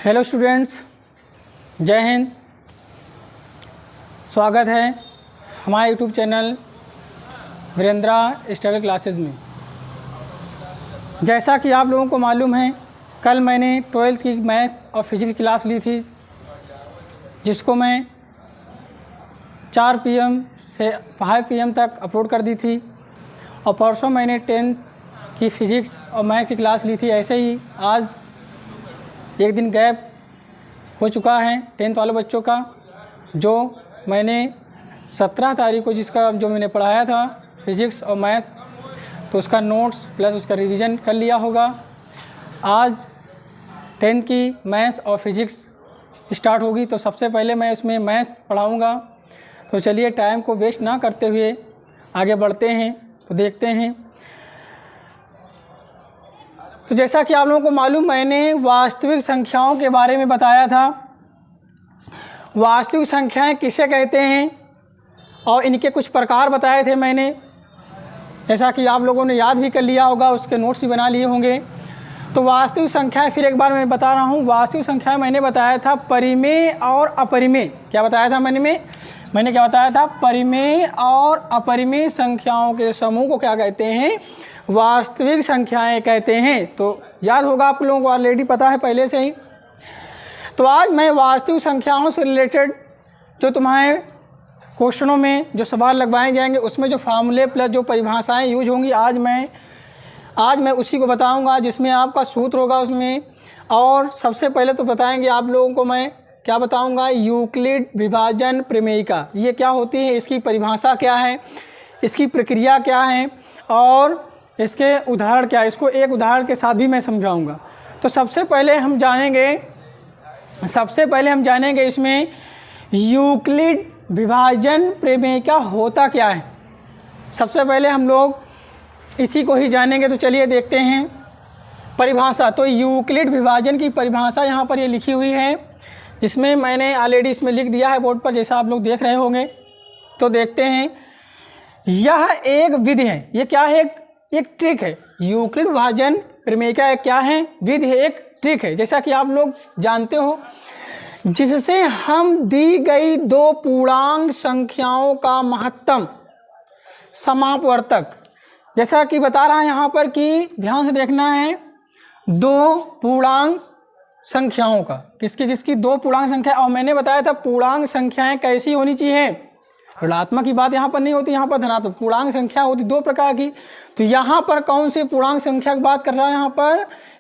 Hello students, जय हिंद। स्वागत है हमारे YouTube channel Virendra struggle classes में। जैसा कि आप लोगों को मालूम है, कल मैंने 12th की मैथ्स और फिजिक्स क्लास ली थी, जिसको मैं 4 PM से 5 PM तक अपलोड कर दी थी। और परसों मैंने 10th की फिजिक्स और मैथ्स की क्लास ली थी। ऐसे ही आज एक दिन गैप हो चुका है 10th वाले बच्चों का, जो मैंने 17 तारीख को जो मैंने पढ़ाया था फिजिक्स और मैथ, तो उसका नोट्स प्लस उसका रिवीजन कर लिया होगा। आज 10th की मैथ्स और फिजिक्स स्टार्ट होगी, तो सबसे पहले मैं उसमें मैथ्स पढ़ाऊँगा। तो चलिए टाइम को वेस्ट ना करते हुए आगे बढ़ते हैं, तो देखते हैं। तो जैसा कि आप लोगों को मालूम, मैंने वास्तविक संख्याओं के बारे में बताया था। वास्तविक संख्याएं किसे कहते हैं और इनके कुछ प्रकार बताए थे मैंने, जैसा कि आप लोगों ने याद भी कर लिया होगा, उसके नोट्स भी बना लिए होंगे। तो वास्तविक संख्याएं फिर एक बार मैं बता रहा हूँ। वास्तविक संख्याएं मैंने बताया था परिमेय और अपरिमेय। क्या बताया था मैंने क्या बताया था? परिमेय और अपरिमेय संख्याओं के समूह को क्या कहते हैं? वास्तविक संख्याएं कहते हैं। तो याद होगा आप लोगों को, ऑलरेडी पता है पहले से ही। तो आज मैं वास्तविक संख्याओं से रिलेटेड जो तुम्हारे क्वेश्चनों में जो सवाल लगवाए जाएंगे, उसमें जो फार्मूले प्लस जो परिभाषाएं यूज होंगी, आज मैं उसी को बताऊंगा, जिसमें आपका सूत्र होगा उसमें। और सबसे पहले तो बताएंगे आप लोगों को मैं क्या बताऊंगा, यूक्लिड विभाजन प्रमेयिका ये क्या होती है, इसकी परिभाषा क्या है, इसकी प्रक्रिया क्या है और इसके उदाहरण क्या है। इसको एक उदाहरण के साथ भी मैं समझाऊंगा। तो सबसे पहले हम जानेंगे इसमें यूक्लिड विभाजन प्रमेयिका होता क्या है। सबसे पहले हम लोग इसी को ही जानेंगे। तो चलिए देखते हैं परिभाषा। तो यूक्लिड विभाजन की परिभाषा यहाँ पर ये लिखी हुई है, जिसमें मैंने ऑलरेडी इसमें लिख दिया है बोर्ड पर, जैसा आप लोग देख रहे होंगे। तो देखते हैं, यह एक विधि है। ये क्या है? एक ट्रिक है। यूक्लिड विभाजन प्रमेयिका क्या है? विधि है, एक ट्रिक है, जैसा कि आप लोग जानते हो, जिससे हम दी गई दो पूर्णांक संख्याओं का महत्तम समापवर्तक, जैसा कि बता रहा है यहाँ पर कि ध्यान से देखना है, दो पूर्णांक संख्याओं का, किसकी दो पूर्णांक संख्या। और मैंने बताया था पूर्णांक संख्याएं कैसी होनी चाहिए, ऋणात्मक की बात यहाँ पर नहीं होती, यहाँ पर धनात्मक। पूर्णांक संख्या होती दो प्रकार की। तो यहाँ पर कौन सी पूर्णांक संख्या की बात कर रहा है?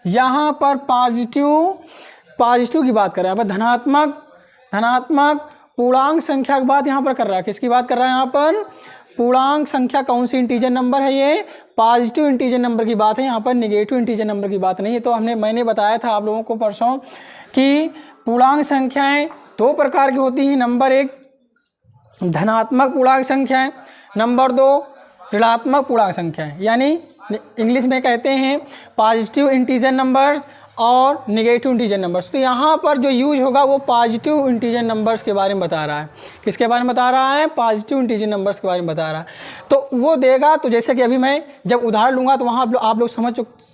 यहाँ पर पॉजिटिव की बात कर रहा है। यहाँ पर धनात्मक पूर्णांक संख्या की बात यहाँ पर कर रहा है। किसकी बात कर रहा है यहाँ पर? पूर्णांक संख्या कौन सी इंटीजर नंबर है? ये पॉजिटिव इंटीजर नंबर की बात है, यहाँ पर नेगेटिव इंटीजर नंबर की बात नहीं है। तो मैंने बताया था आप लोगों को परसों कि पूर्णांक संख्याएं दो प्रकार की होती हैं। नंबर 1 धनात्मक पूर्णांक संख्याएं, नंबर 2 ऋणात्मक पूर्णांक संख्याएं, यानी इंग्लिश में कहते हैं पॉजिटिव इंटीजर नंबर्स और नेगेटिव इंटीजर नंबर्स। तो यहाँ पर जो यूज होगा वो पॉजिटिव इंटीजर नंबर्स के बारे में बता रहा है। किसके बारे में बता रहा है? पॉजिटिव इंटीजर नंबर्स के बारे में बता रहा है। तो वो देगा। तो जैसे कि अभी मैं जब उदाहरण लूँगा तो वहाँ आप लोग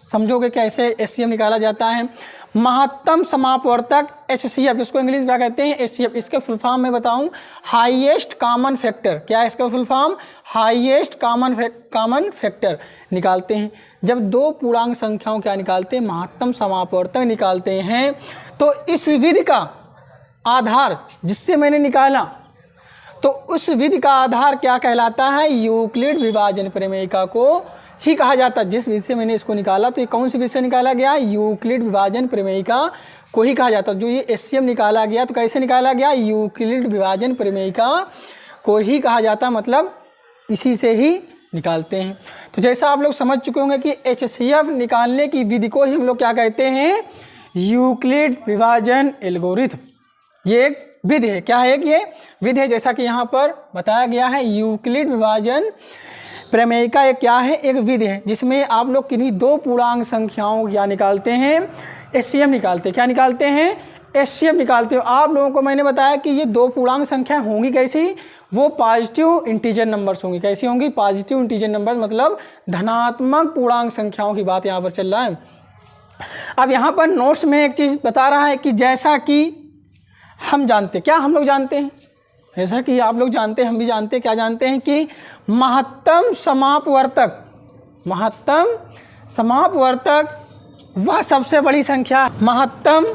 समझोगे कैसे HCF निकाला जाता है। महत्तम समापवर्तक HCF, इसको इंग्लिश में क्या कहते हैं? HCF। इसके फुल फॉर्म में बताऊं, हाईएस्ट कॉमन फैक्टर। क्या है इसका full form? Highest common factor निकालते हैं। जब दो पूर्णांक संख्याओं क्या निकालते हैं? महत्तम समापवर्तक निकालते हैं। तो इस विधि का आधार जिससे मैंने निकाला, तो उस विधि का आधार क्या कहलाता है? यूक्लिड विभाजन प्रमेयिका को ही कहा जाता है। जिस विधि से मैंने इसको निकाला, तो ये कौन सी विधि से निकाला गया? यूक्लिड विभाजन प्रमेयिका को ही कहा जाता है। जो ये HCF निकाला गया, तो कैसे निकाला गया? यूक्लिड विभाजन प्रमेयिका को ही कहा जाता, मतलब इसी से ही निकालते हैं। तो जैसा आप लोग समझ चुके होंगे कि HCF निकालने की विधि को ही हम लोग क्या कहते हैं? यूक्लिड विभाजन एल्गोरिथम। ये एक विधि है। क्या है? ये विधि है, जैसा कि यहाँ पर बताया गया है। यूक्लिड विभाजन प्रमेयिका एक क्या है? एक विधि है, जिसमें आप लोग किन्हीं दो पूर्णांक संख्याओं क्या निकालते हैं? HCF निकालते हैं। क्या निकालते हैं? HCF निकालते हो। आप लोगों को मैंने बताया कि ये दो पूर्णांक संख्याएं होंगी कैसी? वो पॉजिटिव इंटीजर नंबर्स होंगी। कैसी होंगी? पॉजिटिव इंटीजर नंबर, मतलब धनात्मक पूर्णांक संख्याओं की बात यहाँ पर चल रहा है। अब यहाँ पर नोट्स में एक चीज़ बता रहा है कि जैसा कि हम जानते, क्या हम लोग जानते हैं, जैसा कि आप लोग जानते हैं, हम भी जानते हैं, क्या जानते हैं कि महत्तम समापवर्तक वह सबसे बड़ी संख्या, महत्तम,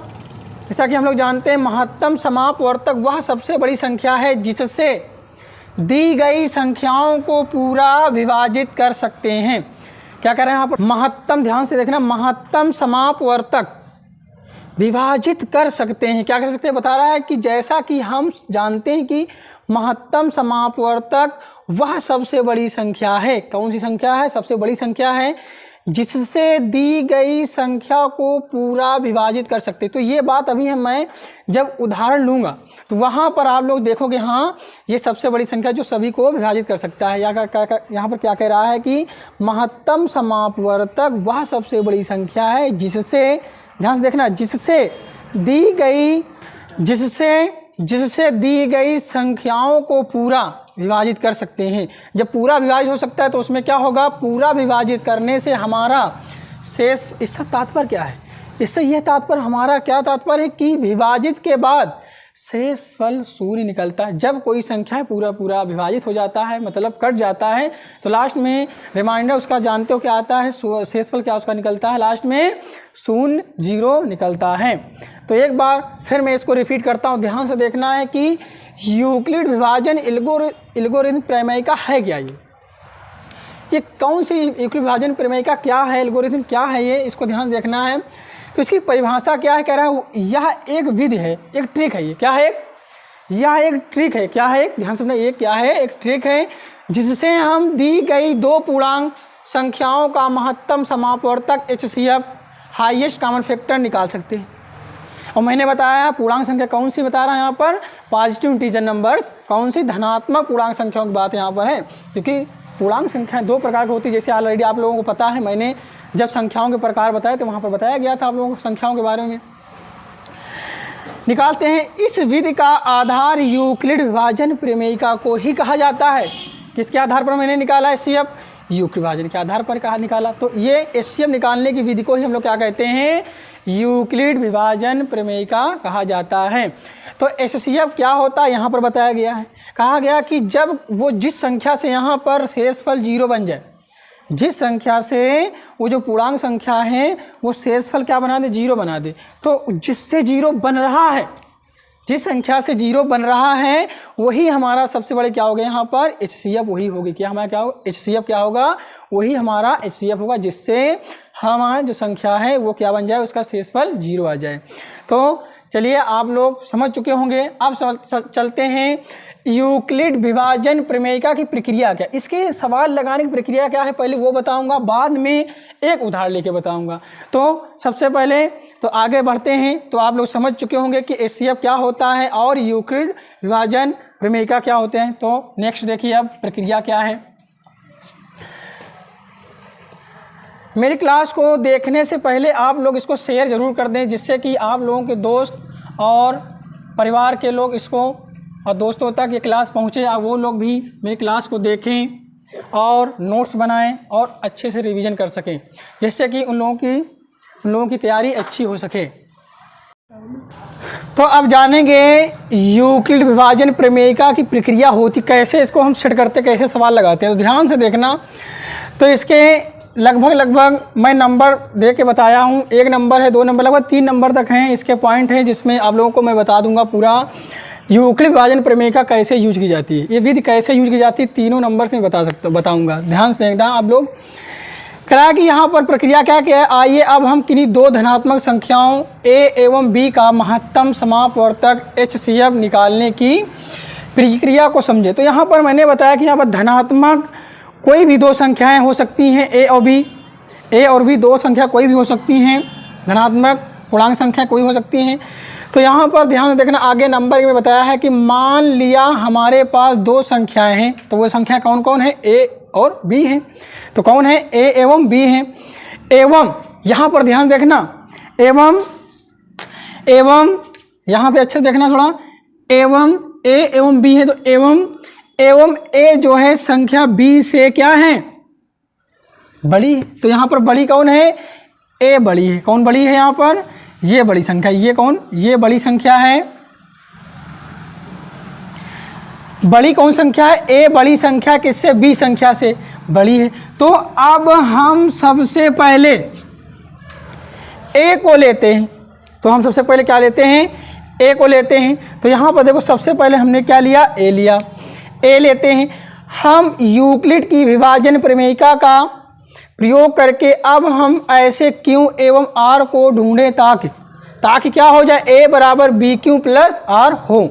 जैसा कि हम लोग जानते हैं महत्तम समापवर्तक वह सबसे बड़ी संख्या है जिससे दी गई संख्याओं को पूरा विभाजित कर सकते हैं। क्या कह रहे हैं यहाँ पर, महत्तम, ध्यान से देखना, महत्तम समापवर्तक विभाजित कर सकते हैं। क्या कर सकते हैं, बता रहा है कि जैसा कि हम जानते हैं कि महत्तम समापवर्तक वह सबसे बड़ी संख्या है। कौन सी संख्या है, सबसे बड़ी संख्या है जिससे दी गई संख्या को पूरा विभाजित कर सकते हैं। तो ये बात अभी मैं जब उदाहरण लूँगा तो वहाँ पर आप लोग देखोगे, हाँ ये सबसे बड़ी संख्या जो सभी को विभाजित कर सकता है। यहाँ पर क्या कह रहा है कि महत्तम समापवर्तक वह सबसे बड़ी संख्या है जिससे, ध्यान से देखना, जिससे दी गई संख्याओं को पूरा विभाजित कर सकते हैं। जब पूरा विभाजित हो सकता है तो उसमें क्या होगा, पूरा विभाजित करने से हमारा शेष, इसका तात्पर्य क्या है, इससे यह तात्पर्य, हमारा क्या तात्पर्य है कि विभाजित के बाद शेषफल शून्य निकलता है। जब कोई संख्या पूरा विभाजित हो जाता है, मतलब कट जाता है, तो लास्ट में रिमाइंडर उसका जानते हो क्या आता है, शेषफल क्या उसका निकलता है, लास्ट में 0 0 निकलता है। तो एक बार फिर मैं इसको रिपीट करता हूँ, ध्यान से देखना है कि यूक्लिड विभाजन एल्गोरिथम प्रमेयिका है क्या, ये कौन सी यूक्लिड विभाजन प्रमेयिका क्या है, एल्गोरिथम क्या है, ये इसको ध्यान देखना है। तो इसकी परिभाषा क्या है, कह रहा है यह एक विधि है, एक ट्रिक है, ये क्या है, यह एक ट्रिक है, क्या है, ध्यान से सुनना, ये क्या है, एक ट्रिक है जिससे हम दी गई दो पूर्णांक संख्याओं का महत्तम समापवर्तक HCF हाईएस्ट कॉमन फैक्टर निकाल सकते हैं। और मैंने बताया पूर्णांक संख्या कौन सी बता रहा है यहाँ पर, पॉजिटिव इंटीजर नंबर्स, कौन सी, धनात्मक पूर्णांक संख्याओं की बात यहाँ पर है, क्योंकि पूर्णांक संख्या दो प्रकार की होती है, जैसे ऑलरेडी आप लोगों को पता है, मैंने जब संख्याओं के प्रकार बताए तो वहाँ पर बताया गया था आप लोगों को संख्याओं के बारे में। निकालते हैं, इस विधि का आधार यूक्लिड विभाजन प्रमेयिका को ही कहा जाता है। किसके आधार पर मैंने निकाला HCF, यूक्लिड विभाजन के आधार पर कहा निकाला, तो ये HCF निकालने की विधि को ही हम लोग क्या कहते हैं, यूक्लिड विभाजन प्रमेयिका कहा जाता है। तो HCF क्या होता है यहाँ पर बताया गया है, कहा गया कि जब वो जिस संख्या से यहाँ पर शेषफल 0 बन जाए, जिस संख्या से वो जो पूर्णांक संख्या है वो शेषफल क्या बना दे, 0 बना दे, तो जिससे 0 बन रहा है, जिस संख्या से 0 बन रहा है वही हमारा सबसे बड़े क्या हो गया यहाँ पर HCF, वही होगी क्या, हमारा क्या होगा HCF, क्या होगा, वही हमारा HCF होगा, जिससे हमारा जो संख्या है वो क्या बन जाए, उसका शेषफल 0 आ जाए। तो चलिए आप लोग समझ चुके होंगे। अब चलते हैं यूक्लिड विभाजन प्रमेयिका की प्रक्रिया क्या, इसके सवाल लगाने की प्रक्रिया क्या है पहले वो बताऊंगा, बाद में एक उदाहरण लेके बताऊंगा। तो सबसे पहले तो आगे बढ़ते हैं, तो आप लोग समझ चुके होंगे कि HCF क्या होता है और यूक्लिड विभाजन प्रमेयिका क्या होते हैं। तो नेक्स्ट देखिए अब प्रक्रिया क्या है। मेरी क्लास को देखने से पहले आप लोग इसको शेयर ज़रूर कर दें, जिससे कि आप लोगों के दोस्त और परिवार के लोग इसको और दोस्तों तक ये क्लास पहुँचे, और वो लोग भी मेरी क्लास को देखें और नोट्स बनाएं और अच्छे से रिवीजन कर सकें, जिससे कि उन लोगों की तैयारी अच्छी हो सके। तो अब जानेंगे यूक्लिड विभाजन प्रमेयिका की प्रक्रिया होती कैसे, इसको हम सेट करते, कैसे सवाल लगाते हैं। तो ध्यान से देखना, तो इसके लगभग मैं नंबर दे के बताया हूँ, 1 नंबर है, 2 नंबर, लगभग 3 नंबर तक हैं इसके पॉइंट हैं, जिसमें आप लोगों को मैं बता दूंगा पूरा यूक्लिड विभाजन प्रमेयिका कैसे यूज की जाती है, ये विधि कैसे यूज की जाती है, तीनों नंबर से बताऊंगा। ध्यान से देखना आप लोग। करा कि यहाँ पर प्रक्रिया क्या है, आइए अब हम किन्हीं दो धनात्मक संख्याओं A एवं B का महत्तम समापवर्तक HCF निकालने की प्रक्रिया को समझे। तो यहाँ पर मैंने बताया कि यहाँ पर धनात्मक कोई भी दो संख्याएं हो सकती हैं, A और B दो संख्या कोई भी हो सकती हैं, धनात्मक पूर्णांक संख्या कोई हो सकती हैं। तो यहाँ पर ध्यान देखना, आगे नंबर में बताया है कि मान लिया हमारे पास दो संख्याएं हैं, तो वो संख्या कौन कौन है, A और B हैं। तो कौन है, A एवं B हैं। एवं यहाँ पर ध्यान देखना, एवं यहाँ पे अच्छे देखना थोड़ा, एवं A एवं B है, तो एवं A जो है संख्या B से क्या है, बड़ी। तो यहाँ पर बड़ी कौन है, ए बड़ी है। कौन बड़ी है यहाँ पर? ये बड़ी संख्या। ये कौन? ये बड़ी संख्या है। बड़ी कौन संख्या है? ए बड़ी संख्या किससे? बी संख्या से बड़ी है। तो अब हम सबसे पहले ए को लेते हैं। तो हम सबसे पहले क्या लेते हैं? ए को लेते हैं। तो यहाँ पर देखो सबसे पहले हमने क्या लिया? ए लिया। ए लेते हैं। हम यूक्लिड की विभाजन प्रमेयिका का प्रयोग करके अब हम ऐसे क्यू एवं आर को ढूंढें ताकि क्या हो जाए? ए बराबर बी क्यू प्लस आर हो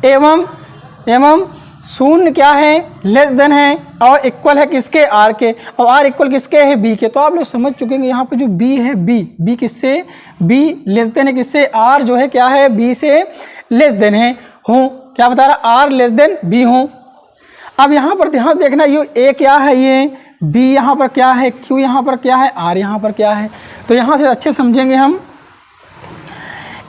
एवं शून्य क्या है? लेस देन है और इक्वल है किसके? आर के। और आर इक्वल किसके है? बी के। तो आप लोग समझ चुके हैं यहाँ पे जो बी है, बी किससे? बी लेस देन है किससे? आर जो है क्या है? बी से लेस देन है। हो क्या बता रहा? आर लेस देन बी हो। अब यहाँ पर ध्यान देखना, ये ए क्या है? ये बी यहाँ पर क्या है? क्यू यहाँ पर क्या है? आर यहाँ पर क्या है? तो यहाँ से अच्छे समझेंगे हम।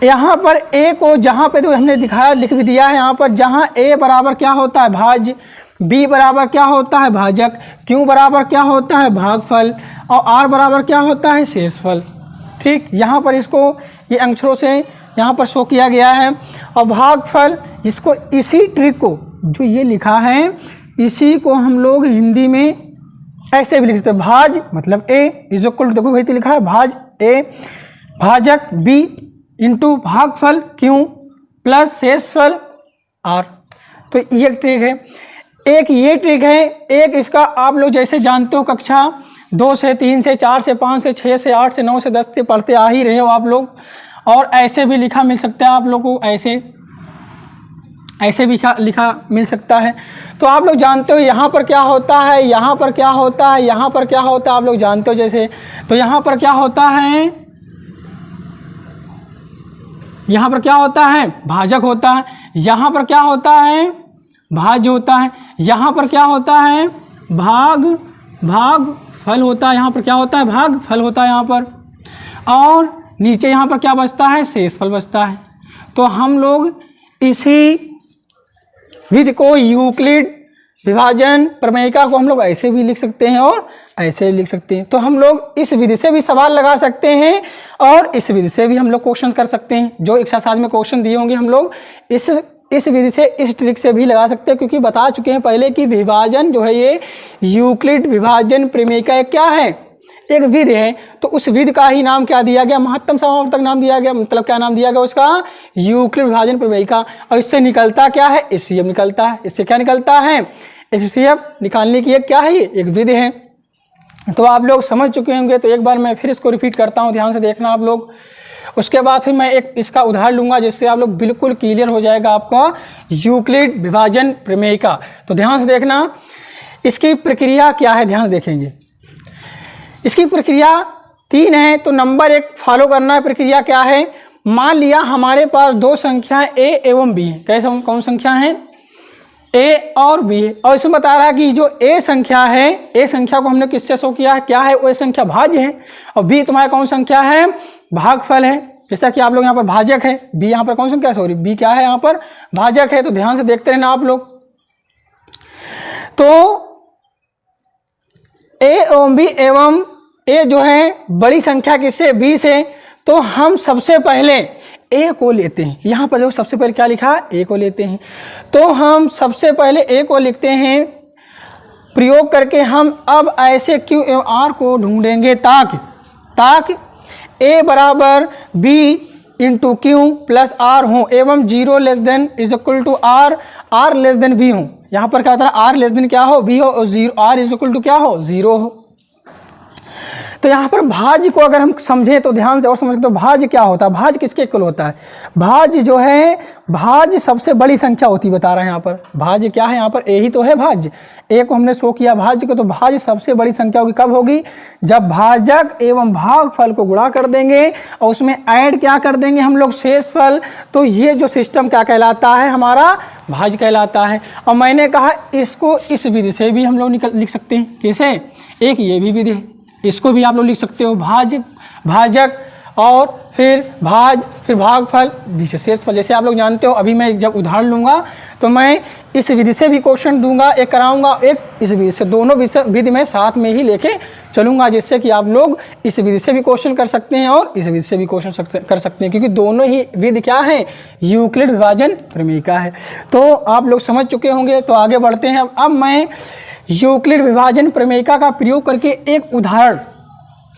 यहाँ पर ए को जहाँ पे तो हमने दिखाया, लिख भी दिया है यहाँ पर, जहाँ ए बराबर क्या होता है? भाज्य, बी बराबर क्या होता है? भाजक, क्यू बराबर क्या होता है? भागफल, और आर बराबर क्या होता है? शेषफल। ठीक, यहाँ पर इसको ये अक्षरों से यहाँ पर शो किया गया है। और भागफल, इसको इसी ट्रिक को जो ये लिखा है, इसी को हम लोग हिंदी में ऐसे भी लिख सकते हैं। भाज मतलब ए इज इक्वल टू, देखो वही तो लिखा है, भाज ए, भाजक बी इंटू भागफल क्यू प्लस शेषफल आर। तो ये ट्रिक है। एक ये ट्रिक है। एक इसका आप लोग जैसे जानते हो, कक्षा 2 से 3 से 4 से 5 से 6 से 8 से 9 से 10 से पढ़ते आ ही रहे हो आप लोग। और ऐसे भी लिखा मिल सकता है आप लोग को, ऐसे भी लिखा मिल सकता है। तो आप लोग जानते हो यहाँ पर क्या होता है, यहाँ पर क्या होता है, यहाँ पर क्या होता है, आप लोग जानते हो जैसे। तो यहाँ पर क्या होता है? यहाँ पर क्या होता है? भाजक होता है। यहाँ पर क्या होता है? भाज्य होता है। यहाँ पर क्या होता है? भाग फल होता है। यहाँ पर क्या होता है? भाग फल होता है यहाँ पर। और नीचे यहाँ पर क्या बचता है? शेषफल बचता है। तो हम लोग इसी विधि को, यूक्लिड विभाजन प्रमेयिका को हम लोग ऐसे भी लिख सकते हैं और ऐसे भी लिख सकते हैं। तो हम लोग इस विधि से भी सवाल लगा सकते हैं और इस विधि से भी हम लोग क्वेश्चन कर सकते हैं। जो एक्सरसाइज में क्वेश्चन दिए होंगे हम लोग इस विधि से, इस ट्रिक से भी लगा सकते हैं, क्योंकि बता चुके हैं पहले कि विभाजन जो है ये यूक्लिड विभाजन प्रमेयिका क्या है? एक विधि है। तो उस विधि का ही नाम क्या दिया गया? महत्तम समावर्तक नाम दिया गया। मतलब क्या नाम दिया गया उसका? यूक्लिड विभाजन प्रमेयिका। और इससे निकलता क्या है? एचसीएफ निकलता है। इससे क्या निकलता है? एचसीएफ निकालने की एक क्या है? एक विधि है। तो आप लोग समझ चुके होंगे। तो एक बार मैं फिर इसको रिपीट करता हूँ, ध्यान से देखना आप लोग। उसके बाद फिर मैं एक इसका उदाहरण लूँगा जिससे आप लोग बिल्कुल क्लियर हो जाएगा आपका यूक्लिड विभाजन प्रमेयिका। तो ध्यान से देखना, इसकी प्रक्रिया क्या है, ध्यान से देखेंगे। इसकी प्रक्रिया 3 है। तो नंबर 1 फॉलो करना है। प्रक्रिया क्या है? मान लिया हमारे पास 2 संख्याएं ए एवं बी है। कैसे, कौन संख्या है? ए और बी है। और इसमें बता रहा है कि जो ए संख्या है, ए संख्या को हमने किससे शो किया है? क्या है? वो ए संख्या भाज्य है। और बी तुम्हारा कौन संख्या है? भागफल है। जैसा कि आप लोग यहाँ पर भाजक है, बी यहाँ पर कौन संख्या, सॉरी बी क्या है यहाँ पर? भाजक है। तो ध्यान से देखते रहना आप लोग। तो ए एवं बी एवं ए जो है बड़ी संख्या किससे? बी से। तो हम सबसे पहले ए को लेते हैं। यहाँ पर जो सबसे पहले क्या लिखा है? ए को लेते हैं। तो हम सबसे पहले ए को लिखते हैं। प्रयोग करके हम अब ऐसे क्यू एवं आर को ढूंढेंगे ताकि ए बराबर B into Q plus R हो एवं 0 less than is equal to R less than B हो। यहाँ पर क्या होता है? आर लेस देन क्या हो? बी हो। और 0 आर इज इक्वल टू क्या हो? 0 हो। तो यहाँ पर भाज्य को अगर हम समझें तो ध्यान से और समझ, तो भाज्य क्या होता है? भाज्य किसके इक्वल होता है? भाज्य जो है, भाज्य सबसे बड़ी संख्या होती बता रहे हैं यहाँ पर। भाज्य क्या है यहाँ पर? ए ही तो है भाज्य। ए को हमने शो किया भाज्य को। तो भाज्य सबसे बड़ी संख्या होगी। कब होगी? जब भाजक एवं भागफल को गुणा कर देंगे और उसमें ऐड क्या कर देंगे हम लोग? शेषफल। तो ये जो सिस्टम क्या कहलाता है? हमारा भाज्य कहलाता है। और मैंने कहा इसको इस विधि से भी हम लोग लिख सकते हैं। कैसे? एक ये भी विधि है, इसको भी आप लोग लिख सकते हो, भाजक और फिर भाज, फिर भागफल, नीचे शेषफल। जैसे आप लोग जानते हो, अभी मैं जब उदाहरण लूँगा तो मैं इस विधि से भी क्वेश्चन दूंगा, एक कराऊंगा, एक इस विधि से, दोनों विधि में साथ में ही लेके चलूँगा, जिससे कि आप लोग इस विधि से भी क्वेश्चन कर सकते हैं और इस विधि से भी क्वेश्चन कर सकते हैं, क्योंकि दोनों ही विधि क्या है, यूक्लिड विभाजन प्रमेयिका है। तो आप लोग समझ चुके होंगे। तो आगे बढ़ते हैं। अब मैं यूक्लिड विभाजन प्रमेयिका का प्रयोग करके एक उदाहरण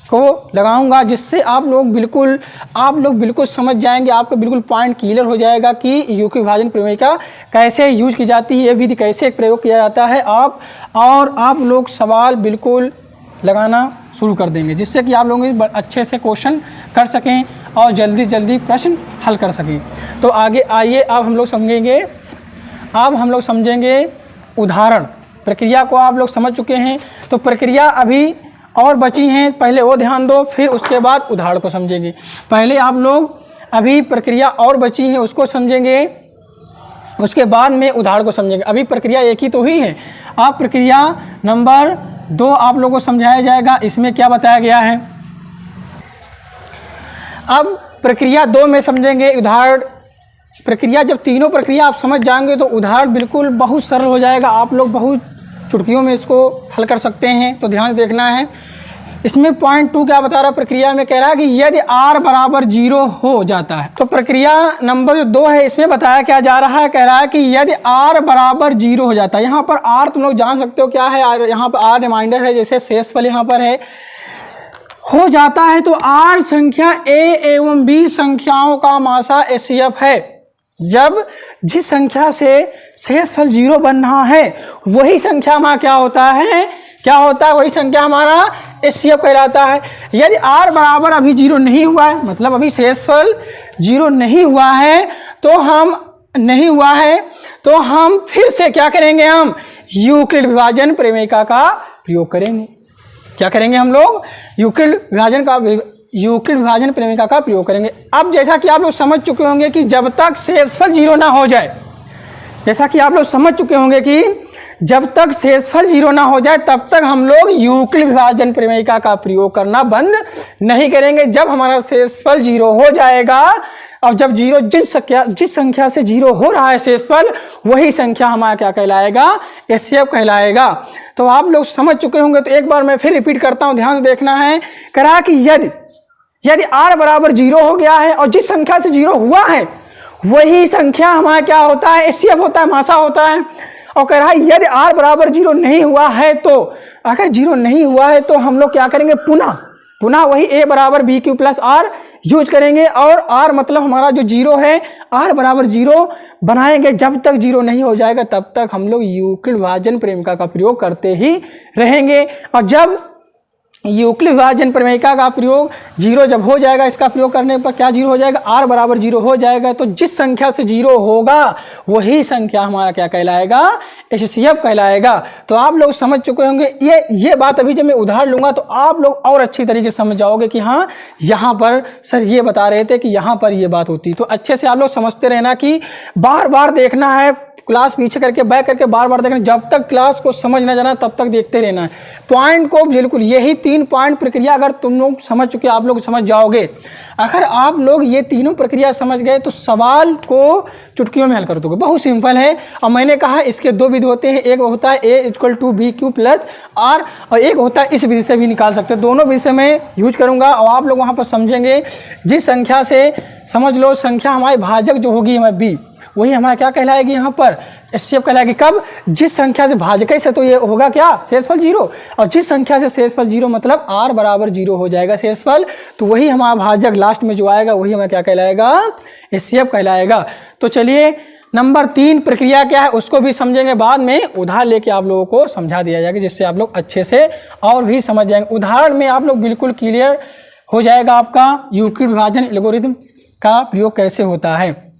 को लगाऊंगा, जिससे आप लोग बिल्कुल समझ जाएंगे, आपको बिल्कुल पॉइंट क्लियर हो जाएगा कि यूक्लिड विभाजन प्रमेयिका कैसे यूज की जाती है, ये विधि कैसे प्रयोग किया जाता है। आप लोग सवाल बिल्कुल लगाना शुरू कर देंगे, जिससे कि आप लोग अच्छे से क्वेश्चन कर सकें और जल्दी प्रश्न हल कर सकें। तो आगे आइए, अब हम लोग समझेंगे उदाहरण। प्रक्रिया को आप लोग समझ चुके हैं, तो प्रक्रिया अभी और बची हैं, पहले वो ध्यान दो, फिर उसके बाद उदाहरण को समझेंगे। पहले आप लोग अभी प्रक्रिया और बची है उसको समझेंगे, उसके बाद में उदाहरण को समझेंगे। अभी प्रक्रिया एक ही तो ही है। आप प्रक्रिया नंबर 2 आप लोगों को समझाया जाएगा। इसमें क्या बताया गया है, अब प्रक्रिया 2 में समझेंगे उदाहरण। प्रक्रिया जब तीनों प्रक्रिया आप समझ जाएंगे तो उदाहरण बिल्कुल बहुत सरल हो जाएगा, आप लोग बहुत चुटकियों में इसको हल कर सकते हैं। तो ध्यान देखना है। इसमें पॉइंट 2 क्या बता रहा है, प्रक्रिया में कह रहा है कि यदि r बराबर 0 हो जाता है, तो प्रक्रिया नंबर 2 है, इसमें बताया क्या जा रहा है, कह रहा है कि यदि r बराबर 0 हो जाता है। यहाँ पर r तुम लोग जान सकते हो क्या है, यहाँ पर r रिमाइंडर है, जैसे शेषफल यहाँ पर है, हो जाता है तो r संख्या a एवं b संख्याओं का मासा HCF है। जब जिस संख्या से शेषफल 0 बन रहा है वही संख्या हमारा क्या होता है, वही संख्या हमारा HCF कहलाता है। यदि r बराबर अभी 0 नहीं हुआ है, मतलब अभी शेषफल 0 नहीं हुआ है, तो हम फिर से क्या करेंगे, हम यूक्लिड विभाजन प्रमेयिका का प्रयोग करेंगे। क्या करेंगे हम लोग, यूक्लिड विभाजन प्रमेयिका का प्रयोग करेंगे। अब जैसा कि आप लोग समझ चुके होंगे कि जब तक शेषफल 0 ना हो जाए, जब तक शेषफल 0 ना हो जाए तब तक हम लोग यूक्लिड विभाजन प्रमेयिका का प्रयोग करना बंद नहीं करेंगे। जब हमारा शेषफल 0 हो जाएगा, और जब जिस संख्या से 0 हो रहा है शेषफल, वही संख्या हमारा क्या कहलाएगा, HCF कहलाएगा। तो आप लोग समझ चुके होंगे। तो एक बार मैं फिर रिपीट करता हूं, ध्यान से देखना है। कहा कि यदि r बराबर 0 हो गया है और जिस संख्या से 0 हुआ है वही संख्या हमारा क्या होता है, HCF होता है, मासा होता है। और कह रहा है यदि r बराबर 0 नहीं हुआ है, तो अगर 0 नहीं हुआ है तो हम लोग क्या करेंगे, पुनः वही a बराबर BQ प्लस r यूज करेंगे। और r मतलब हमारा जो 0 है, r बराबर 0 बनाएंगे। जब तक 0 नहीं हो जाएगा तब तक हम लोग यूक्लिड विभाजन प्रमेयिका का प्रयोग करते ही रहेंगे। और जब यूक्लिड विभाजन प्रमेयिका का प्रयोग 0 जब हो जाएगा, इसका प्रयोग करने पर क्या 0 हो जाएगा, r बराबर 0 हो जाएगा, तो जिस संख्या से 0 होगा वही संख्या हमारा क्या कहलाएगा, HCF कहलाएगा। तो आप लोग समझ चुके होंगे। ये बात अभी जब मैं उदाहरण लूंगा तो आप लोग और अच्छी तरीके से समझ जाओगे कि हाँ, यहाँ पर सर ये बता रहे थे कि यहाँ पर ये बात होती। तो अच्छे से आप लोग समझते रहना कि बार बार देखना है, क्लास पीछे करके बैक करके बार बार देखना, जब तक क्लास को समझ ना जाना तब तक देखते रहना है। पॉइंट को बिल्कुल यही 3 पॉइंट प्रक्रिया अगर तुम लोग समझ चुके, आप लोग समझ जाओगे। अगर आप लोग ये तीनों प्रक्रिया समझ गए तो सवाल को चुटकियों में हल कर दोगे, बहुत सिंपल है। और मैंने कहा इसके 2 विधि होते हैं, एक होता है A = BQ प्लस R, और एक होता है इस विधि से भी निकाल सकते हैं। दोनों विधि से मैं यूज करूँगा और आप लोग वहाँ पर समझेंगे। जिस संख्या से समझ लो संख्या हमारी भाजक जो होगी हमारी B, वही हमारा क्या कहलाएगी, यहाँ पर HCF कहलाएगी। कब, जिस संख्या से भाजक से, तो ये होगा क्या, शेषफल 0। और जिस संख्या से शेषफल 0 मतलब r बराबर 0 हो जाएगा शेषफल, तो वही हमारा भाजक लास्ट में जो आएगा वही हमारा क्या कहलाएगा, HCF कहलाएगा। तो चलिए नंबर 3 प्रक्रिया क्या है उसको भी समझेंगे, बाद में उदाहरण लेके आप लोगों को समझा दिया जाएगा, जिससे आप लोग अच्छे से और भी समझ जाएंगे। उदाहरण में आप लोग बिल्कुल क्लियर हो जाएगा आपका यूक्लिड विभाजन एल्गोरिथम का प्रयोग कैसे होता है।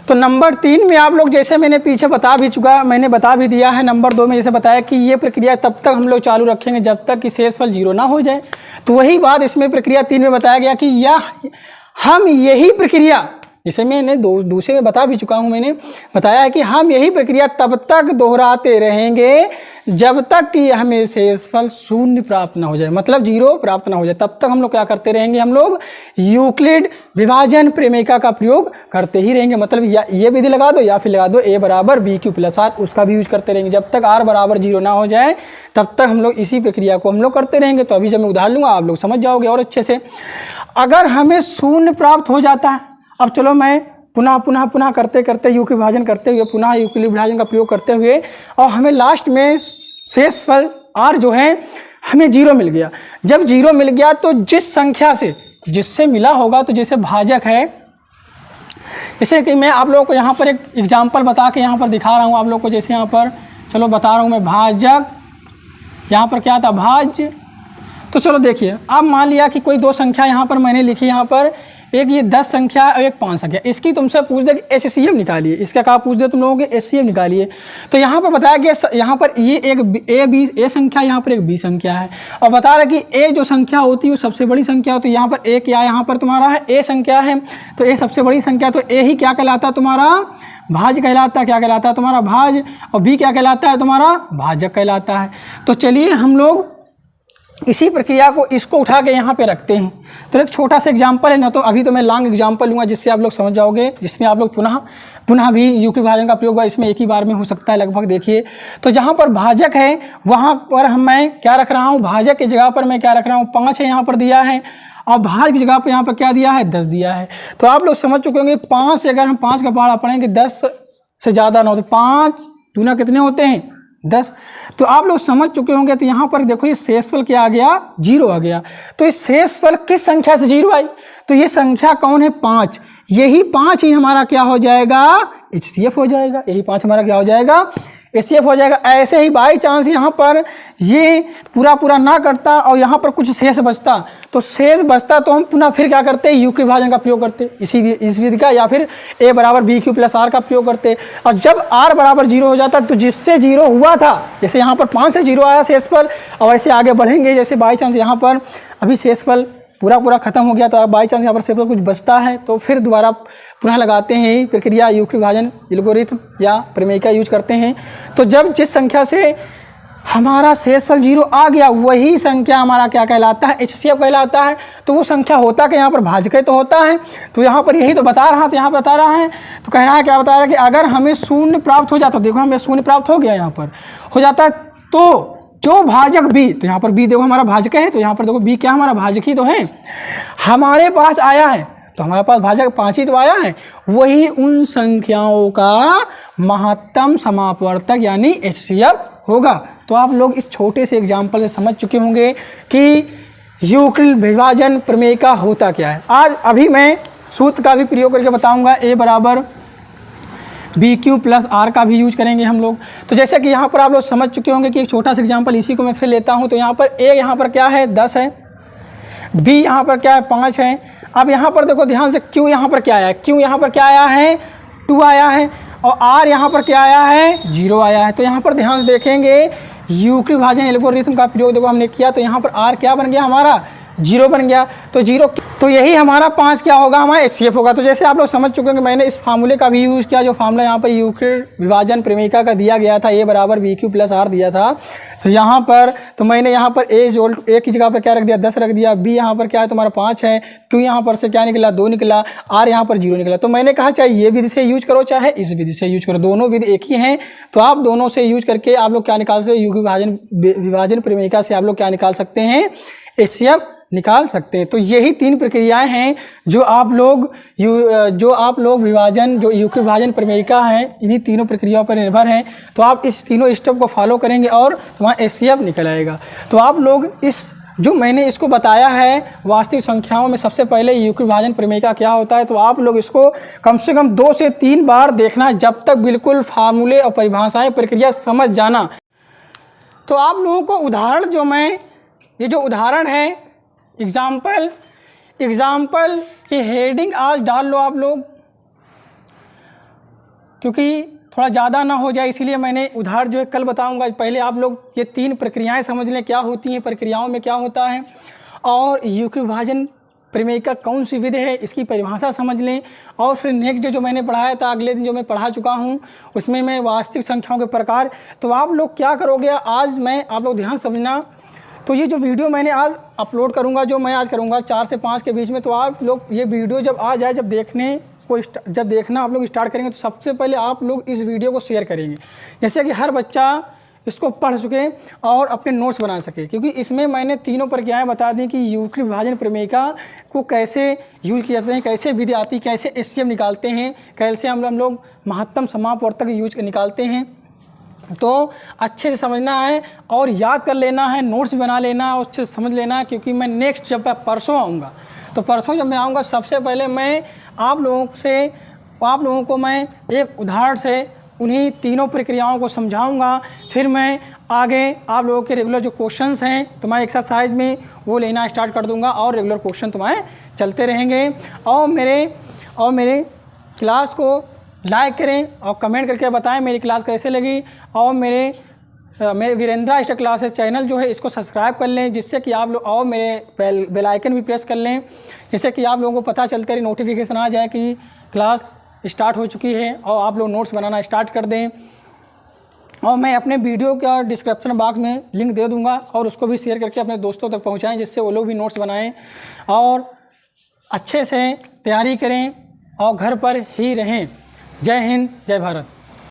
तो नंबर 3 में आप लोग जैसे मैंने पीछे मैंने बता भी दिया है। नंबर 2 में जैसे बताया कि ये प्रक्रिया तब तक हम लोग चालू रखेंगे जब तक कि शेषफल 0 ना हो जाए। तो वही बात इसमें प्रक्रिया 3 में बताया गया कि हम यही प्रक्रिया जैसे मैंने दूसरे में बता भी चुका हूँ, मैंने बताया है कि हम यही प्रक्रिया तब तक दोहराते रहेंगे जब तक कि हमें शेषफल शून्य प्राप्त ना हो जाए, मतलब 0 प्राप्त ना हो जाए। तब तक हम लोग क्या करते रहेंगे, हम लोग यूक्लिड विभाजन प्रमेयिका का प्रयोग करते ही रहेंगे। मतलब या ये विधि लगा दो या फिर लगा दो a बराबर BQ प्लस R, उसका भी यूज करते रहेंगे जब तक R बराबर 0 ना हो जाए, तब तक हम लोग इसी प्रक्रिया को हम लोग करते रहेंगे। तो अभी जब मैं उदाहरण लूँगा आप लोग समझ जाओगे और अच्छे से। अगर हमें शून्य प्राप्त हो जाता है, अब चलो मैं पुनः करते करते यूक्लिड विभाजन करते हुए, पुनः यूक्लिड विभाजन का प्रयोग करते हुए, और हमें लास्ट में शेषफल R जो है हमें 0 मिल गया। जब 0 मिल गया तो जिस संख्या से जिससे मिला होगा, तो जैसे भाजक है, जैसे कि मैं आप लोगों को यहाँ पर एक एग्जाम्पल बता के यहाँ पर दिखा रहा हूँ आप लोग को। जैसे यहाँ पर चलो बता रहा हूँ मैं, भाजक, यहाँ पर क्या था, भाज्य। तो चलो देखिए, अब मान लिया कि कोई दो संख्या यहाँ पर मैंने लिखी, यहाँ पर एक ये 10 संख्या और एक 5 संख्या, इसकी तुमसे पूछ दे कि HCF निकालिए, इसका कहा पूछ दे तुम लोगों के HCF निकालिए। तो यहाँ पर बताया कि यहाँ पर ये एक ए संख्या, यहाँ पर एक B संख्या है, और बता रहा कि A जो संख्या होती है वो सबसे बड़ी संख्या होती है। यहाँ पर A क्या, यहाँ पर तुम्हारा है A संख्या है, तो A सबसे बड़ी संख्या, तो A ही क्या कहलाता है तुम्हारा, भाज्य कहलाता है। क्या कहलाता है तुम्हारा, भाज्य, और B क्या कहलाता है तुम्हारा, भाजक कहलाता है। तो चलिए हम लोग इसी प्रक्रिया को इसको उठा के यहाँ पे रखते हैं। तो एक छोटा सा एग्जांपल है ना, तो अभी तो मैं लॉन्ग एग्जांपल लूँगा जिससे आप लोग समझ जाओगे, जिसमें आप लोग पुनः भी यूक्लिड विभाजन का प्रयोग इसमें एक ही बार में हो सकता है लगभग। देखिए, तो जहाँ पर भाजक है वहाँ पर मैं क्या रख रहा हूँ, भाजक की जगह पर मैं क्या रख रहा हूँ, 5 है यहाँ पर दिया है, और भाज्य की जगह पर यहाँ पर क्या दिया है, 10 दिया है। तो आप लोग समझ चुके होंगे 5 से अगर हम 5 का पहाड़ा पढ़ेंगे 10 से ज़्यादा ना हो, तो 5 दूना कितने होते हैं, 10। तो आप लोग समझ चुके होंगे। तो यहाँ पर देखो ये शेषफल क्या आ गया, 0 आ गया। तो इस शेषफल किस संख्या से 0 आई, तो ये संख्या कौन है, 5। यही 5 ही हमारा क्या हो जाएगा, HCF हो जाएगा। यही 5 हमारा क्या हो जाएगा, HCF हो जाएगा। ऐसे ही बाई चांस यहाँ पर ये पूरा ना करता और यहाँ पर कुछ शेष बचता, तो शेष बचता तो हम पुनः फिर क्या करते, यूक्लिड विभाजन का प्रयोग करते, इस विधि का, या फिर A बराबर BQ प्लस R का प्रयोग करते। और जब R बराबर 0 हो जाता तो जिससे 0 हुआ था, जैसे यहाँ पर 5 से 0 आया शेषफल, और ऐसे आगे बढ़ेंगे, जैसे बाई चांस यहाँ पर अभी शेषफल पूरा खत्म हो गया, तो बाई चांस यहाँ पर शेषफल कुछ बचता है, तो फिर दोबारा पुनः लगाते हैं यही प्रक्रिया, यूक्लिड विभाजन एल्गोरिथम या प्रमेयिका यूज करते हैं। तो जब जिस संख्या से हमारा शेषफल 0 आ गया, वही संख्या हमारा क्या कहलाता है, HCF कहलाता है। तो वो संख्या होता कि यहाँ पर भाजक तो होता है। तो यहाँ पर यही तो बता रहा था, यहाँ बता रहा है, तो कह रहा है, क्या बता रहा है कि अगर हमें शून्य प्राप्त हो जाता, देखो हमें शून्य प्राप्त हो गया, यहाँ पर हो जाता है, तो जो भाजक B, तो यहाँ पर B देखो हमारा भाजक है, तो यहाँ पर देखो B क्या हमारा भाजक ही तो है, हमारे पास आया है, तो हमारे पास भाजक 5 ही तो आया है, वही उन संख्याओं का महत्तम समापवर्तक यानी HCF होगा। तो आप लोग इस छोटे से एग्जाम्पल से समझ चुके होंगे कि यूक्लिड विभाजन प्रमेयिका होता क्या है। आज अभी मैं सूत्र का भी प्रयोग करके बताऊंगा, A बराबर BQ प्लस R का भी यूज करेंगे हम लोग। तो जैसे कि यहाँ पर आप लोग समझ चुके होंगे कि एक छोटा सा एग्जाम्पल इसी को मैं फिर लेता हूँ। तो यहाँ पर A यहाँ पर क्या है, 10 है, B यहाँ पर क्या है, 5 है। अब यहाँ पर देखो ध्यान से, Q यहाँ पर क्या आया है, Q यहाँ पर क्या आया है, 2 आया है, और R यहाँ पर क्या आया है, 0 आया है। तो यहाँ पर ध्यान से देखेंगे, यूक्लिड विभाजन एल्गोरिथम का प्रयोग देखो हमने किया, तो यहाँ पर R क्या बन गया हमारा, 0 बन गया। तो 0, तो यही हमारा 5 क्या होगा, हमारा HCF होगा। तो जैसे आप लोग समझ चुके हैं कि मैंने इस फार्मूले का भी यूज़ किया, जो फार्मूला यहाँ पर यूक्लिड विभाजन प्रमेयिका का दिया गया था, A बराबर BQ प्लस R दिया था। तो यहाँ पर तो मैंने यहाँ पर A की जगह पर क्या रख दिया, 10 रख दिया। B यहाँ पर क्या है तुम्हारा 5 है, Q यहाँ पर से क्या निकला, 2 निकला, R यहाँ पर 0 निकला। तो मैंने कहा चाहे ये विधि से यूज करो चाहे इस विधि से यूज करो, दोनों विधि एक ही हैं। तो आप दोनों से यूज करके आप लोग क्या निकाल सकते हैं, यूक्लिड विभाजन प्रमेयिका से आप लोग क्या निकाल सकते हैं, HCF निकाल सकते हैं। तो यही 3 प्रक्रियाएं हैं जो आप लोग विभाजन, जो यूक्लिड विभाजन प्रमेयिका है, इन्हीं तीनों प्रक्रियाओं पर निर्भर हैं। तो आप इस तीनों स्टेप को फॉलो करेंगे और तुम्हारा HCF निकल आएगा। तो आप लोग इस जो मैंने इसको बताया है वास्तविक संख्याओं में, सबसे पहले यूक्लिड विभाजन प्रमेयिका क्या होता है, तो आप लोग इसको कम से कम 2 से 3 बार देखना है, जब तक बिल्कुल फार्मूले और परिभाषाएं प्रक्रिया समझ जाना। तो आप लोगों को उदाहरण ये जो उदाहरण है, एग्जाम्पल की हेडिंग आज डाल लो आप लोग, क्योंकि थोड़ा ज़्यादा ना हो जाए, इसीलिए मैंने उदाहरण जो है कल बताऊंगा। पहले आप लोग ये 3 प्रक्रियाएं समझ लें क्या होती हैं, प्रक्रियाओं में क्या होता है, और यूक्लिड विभाजन प्रमेयिका कौन सी विधि है, इसकी परिभाषा समझ लें। और फिर नेक्स्ट डे जो मैंने पढ़ाया था, अगले दिन जो मैं पढ़ा चुका हूँ, उसमें मैं वास्तविक संख्याओं के प्रकार। तो आप लोग क्या करोगे, आज मैं आप लोग ध्यान समझना, तो ये जो वीडियो मैंने आज अपलोड करूँगा, जो मैं आज करूँगा 4 से 5 के बीच में, तो आप लोग ये वीडियो जब आ जाए, जब देखना आप लोग स्टार्ट करेंगे, तो सबसे पहले आप लोग इस वीडियो को शेयर करेंगे, जैसे कि हर बच्चा इसको पढ़ सके और अपने नोट्स बना सके। क्योंकि इसमें मैंने तीनों प्रक्रियाएं बता दी कि यूक्लिड विभाजन प्रमेयिका को कैसे यूज किए जाते हैं, कैसे विधि आती, कैसे एचसीएफ निकालते हैं, कैसे हम लोग महत्तम समापवर्तक यूज निकालते हैं। तो अच्छे से समझना है और याद कर लेना है, नोट्स बना लेना और अच्छे से समझ लेना। क्योंकि मैं नेक्स्ट जब परसों आऊँगा, तो परसों जब मैं आऊँगा, सबसे पहले मैं आप लोगों को मैं एक उदाहरण से उन्हीं तीनों प्रक्रियाओं को समझाऊंगा। फिर मैं आगे आप लोगों के रेगुलर जो क्वेश्चंस हैं, तो मैं एक्सरसाइज में वो लेना स्टार्ट कर दूंगा और रेगुलर क्वेश्चन तुम्हारे चलते रहेंगे। और मेरे क्लास को लाइक करें और कमेंट करके बताएं मेरी क्लास कैसे लगी। और मेरे वीरेंद्रा स्टार क्लासेस चैनल जो है, इसको सब्सक्राइब कर लें, जिससे कि आप लोग, और मेरे बेल आइकन भी प्रेस कर लें, जिससे कि आप लोगों को पता चलते रहे, नोटिफिकेशन आ जाए कि क्लास स्टार्ट हो चुकी है, और आप लोग नोट्स बनाना स्टार्ट कर दें। और मैं अपने वीडियो का डिस्क्रिप्शन बॉक्स में लिंक दे दूंगा, और उसको भी शेयर करके अपने दोस्तों तक पहुंचाएं, जिससे वो लोग भी नोट्स बनाएं और अच्छे से तैयारी करें और घर पर ही रहें। जय हिंद, जय भारत।